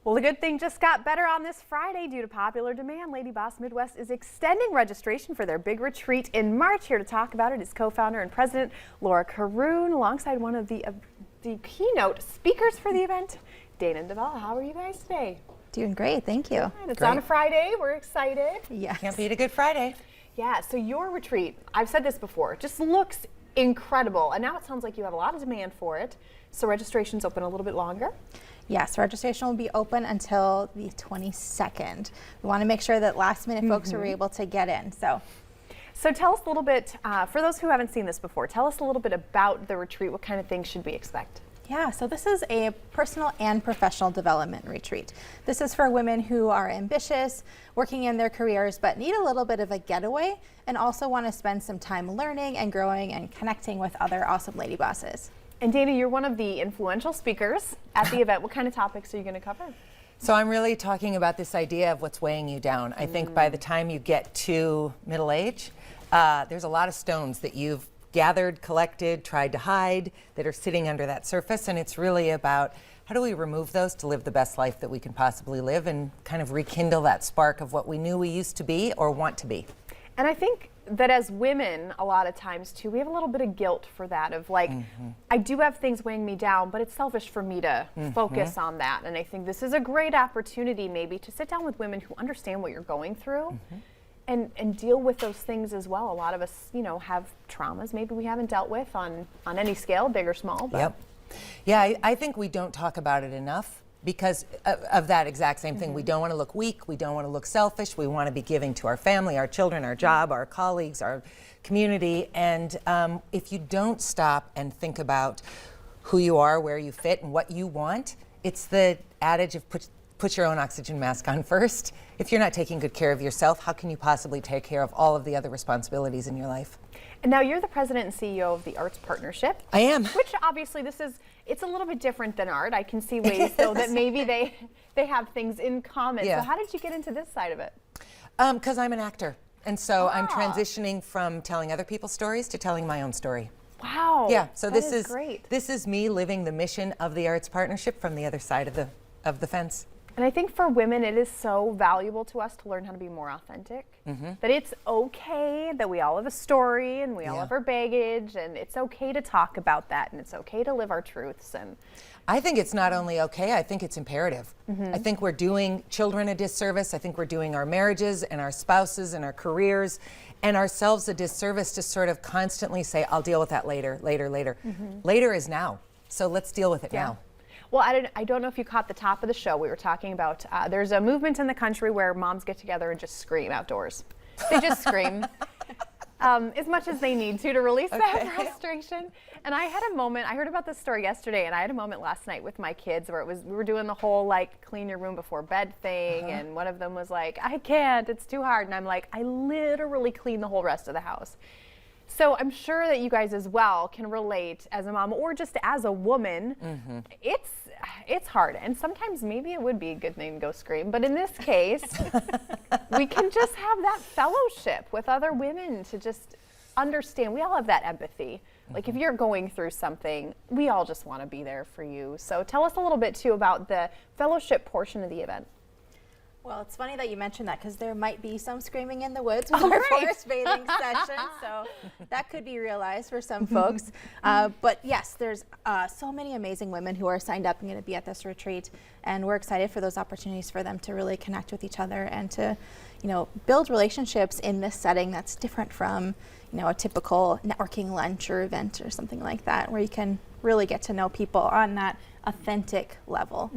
Well, the good thing just got better on this Friday due to popular demand. Ladyboss Midwest is extending registration for their big retreat in March. Here to talk about it is co-founder and president Laura Caroon, alongside one of the keynote speakers for the event, Dana DeVella. How are you guys today? Doing great, thank you. It's on a Friday. We're excited. Yes. Can't beat a good Friday. Yeah, so your retreat, I've said this before, just looks incredible. And now it sounds like you have a lot of demand for it. So registration's open a little bit longer. Yes, registration will be open until the 22nd. We want to make sure that last minute folks are able to get in. So tell us a little bit, for those who haven't seen this before, tell us a little bit about the retreat. What kind of things should we expect? yeah, so this is a personal and professional development retreat. This is for women who are ambitious, working in their careers, but need a little bit of a getaway and also want to spend some time learning and growing and connecting with other awesome lady bosses. And Dana, you're one of the influential speakers at the event. What kind of topics are you going to cover? So I'm really talking about this idea of what's weighing you down. I think by the time you get to middle age, there's a lot of stones that you've gathered, collected, tried to hide that are sitting under that surface, and it's really about how do we remove those to live the best life that we can possibly live and kind of rekindle that spark of what we knew we used to be or want to be. And I think that as women, a lot of times too, we have a little bit of guilt for that of like, I do have things weighing me down, but it's selfish for me to focus on that. And I think this is a great opportunity maybe to sit down with women who understand what you're going through and deal with those things as well. A lot of us, you know, have traumas maybe we haven't dealt with on any scale, big or small. But Yep. Yeah, I think we don't talk about it enough because of that exact same thing. We don't want to look weak. We don't want to look selfish. We want to be giving to our family, our children, our job, our colleagues, our community. And if you don't stop and think about who you are, where you fit, and what you want, it's the adage of put your own oxygen mask on first. If you're not taking good care of yourself, how can you possibly take care of all of the other responsibilities in your life? And now you're the president and CEO of the Arts Partnership. I am. Which obviously it's a little bit different than art. I can see ways though that maybe they have things in common. Yeah. So how did you get into this side of it? Because I'm an actor. And so I'm transitioning from telling other people's stories to telling my own story. Wow. Yeah, so that this is great. This is me living the mission of the Arts Partnership from the other side of the fence. And I think for women, it is so valuable to us to learn how to be more authentic. That it's okay that we all have a story and we all have our baggage, and it's okay to talk about that, and it's okay to live our truths. And I think it's not only okay, I think it's imperative. I think we're doing children a disservice. I think we're doing our marriages and our spouses and our careers and ourselves a disservice to sort of constantly say, I'll deal with that later, later, later. Later is now, so let's deal with it now. Well, I don't know if you caught the top of the show. We were talking about there's a movement in the country where moms get together and just scream outdoors. They just scream as much as they need to release that frustration. And I had a moment, I heard about this story yesterday, and I had a moment last night with my kids where we were doing the whole like clean your room before bed thing, and one of them was like, I can't, it's too hard. And I'm like, I literally clean the whole rest of the house. So I'm sure that you guys as well can relate as a mom or just as a woman. It's hard, and sometimes maybe it would be a good thing to go scream, but in this case, we can just have that fellowship with other women to just understand. We all have that empathy. Like if you're going through something, we all just want to be there for you. So tell us a little bit too about the fellowship portion of the event. Well, it's funny that you mentioned that because there might be some screaming in the woods with our forest bathing session, so that could be realized for some folks. But yes, there's so many amazing women who are signed up and going to be at this retreat, and we're excited for those opportunities for them to really connect with each other and to, you know, build relationships in this setting that's different from, you know, a typical networking lunch or event or something like that, where you can really get to know people on that authentic level.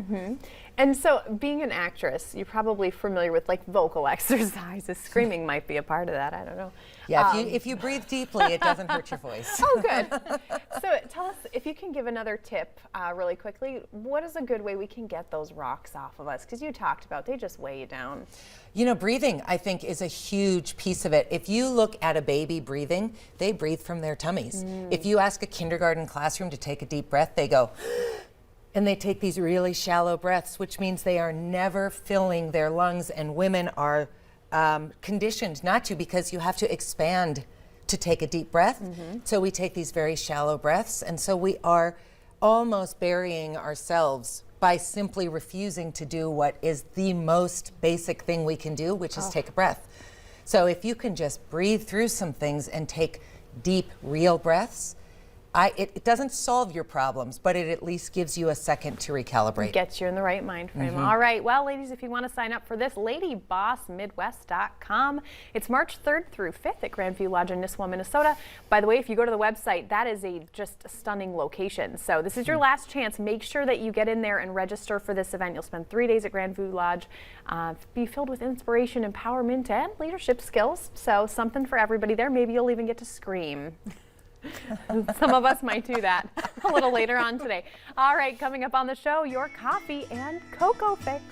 And so being an actress, you're probably familiar with like vocal exercises. Screaming might be a part of that, I don't know. Yeah, if you breathe deeply, it doesn't hurt your voice. Oh, good. So tell us, if you can give another tip really quickly, what is a good way we can get those rocks off of us? Because you talked about they just weigh you down. You know, breathing, I think, is a huge piece of it. If you look at a baby breathing, they breathe from their tummies. If you ask a kindergarten classroom to take a deep breath, they go, and they take these really shallow breaths, which means they are never filling their lungs, and women are conditioned not to because you have to expand to take a deep breath. So we take these very shallow breaths, and so we are almost burying ourselves by simply refusing to do what is the most basic thing we can do, which is take a breath. So if you can just breathe through some things and take deep, real breaths, it doesn't solve your problems, but it at least gives you a second to recalibrate. Gets you in the right mind frame. All right. Well, ladies, if you want to sign up for this, ladybossmidwest.com. It's March 3rd through 5th at Grandview Lodge in Nisswa, Minnesota. By the way, if you go to the website, that is just a stunning location. So this is your last chance. Make sure that you get in there and register for this event. You'll spend 3 days at Grandview Lodge, be filled with inspiration, empowerment, and leadership skills. So something for everybody there. Maybe you'll even get to scream. Some of us might do that a little later on today. All right, coming up on the show, your coffee and cocoa fix.